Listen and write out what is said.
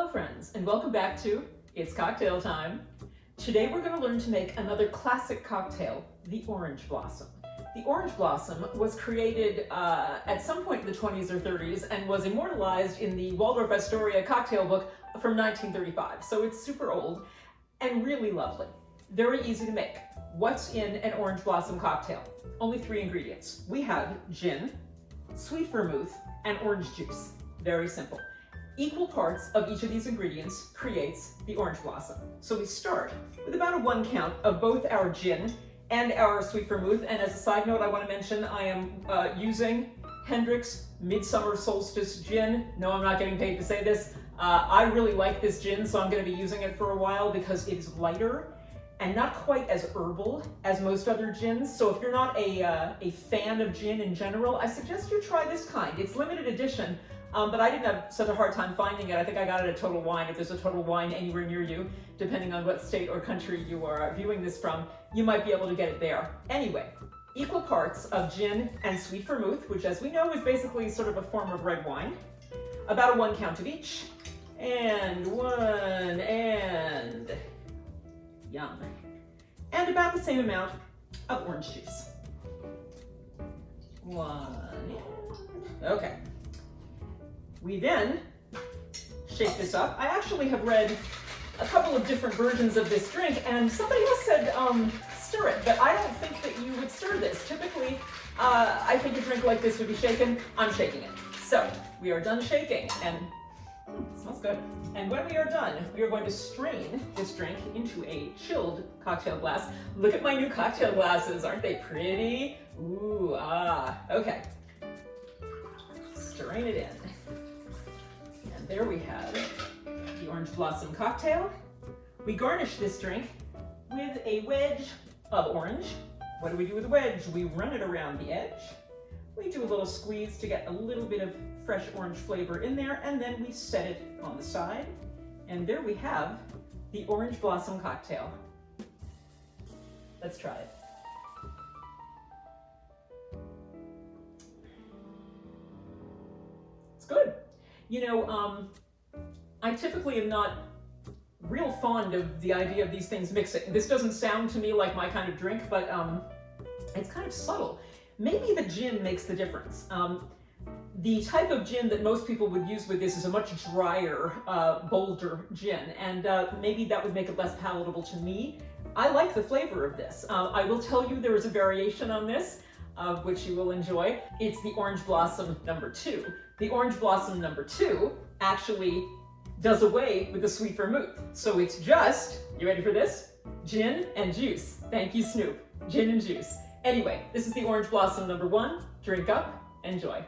Hello friends, and welcome back to It's Cocktail Time. Today we're going to learn to make another classic cocktail, the Orange Blossom. The Orange Blossom was created at some point in the 20s or 30s and was immortalized in the Waldorf Astoria cocktail book from 1935. So it's super old and really lovely. Very easy to make. What's in an Orange Blossom cocktail? Only 3 ingredients. We have gin, sweet vermouth, and orange juice. Very simple. Equal parts of each of these ingredients creates the Orange Blossom. So we start with about a 1 count of both our gin and our sweet vermouth. And as a side note, I want to mention I am using Hendrick's Midsummer Solstice Gin. No, I'm not getting paid to say this. I really like this gin, so I'm going to be using it for a while because it is lighter and not quite as herbal as most other gins. So if you're not a fan of gin in general, I suggest you try this kind. It's limited edition. But I didn't have such a hard time finding it. I think I got it at Total Wine. If there's a Total Wine anywhere near you, depending on what state or country you are viewing this from, you might be able to get it there. Anyway, equal parts of gin and sweet vermouth, which as we know is basically sort of a form of red wine. About a 1 count of each. And yum. And about the same amount of orange juice. 1, okay. We then shake this up. I actually have read a couple of different versions of this drink, and somebody else said stir it, but I don't think that you would stir this. Typically, I think a drink like this would be shaken. I'm shaking it. So we are done shaking, and it smells good. And when we are done, we are going to strain this drink into a chilled cocktail glass. Look at my new cocktail glasses. Aren't they pretty? Ooh, okay. Strain it in. There we have the Orange Blossom cocktail. We garnish this drink with a wedge of orange. What do we do with the wedge? We run it around the edge. We do a little squeeze to get a little bit of fresh orange flavor in there, and then we set it on the side. And there we have the Orange Blossom cocktail. Let's try it. It's good. You know, I typically am not real fond of the idea of these things mixing. This doesn't sound to me like my kind of drink, but it's kind of subtle. Maybe the gin makes the difference. The type of gin that most people would use with this is a much drier, bolder gin, and maybe that would make it less palatable to me. I like the flavor of this. I will tell you there is a variation on this, which you will enjoy. It's the Orange Blossom number 2. The Orange Blossom number 2 actually does away with the sweet vermouth. So it's just, you ready for this? Gin and juice. Thank you, Snoop. Gin and juice. Anyway, this is the Orange Blossom number 1. Drink up, enjoy.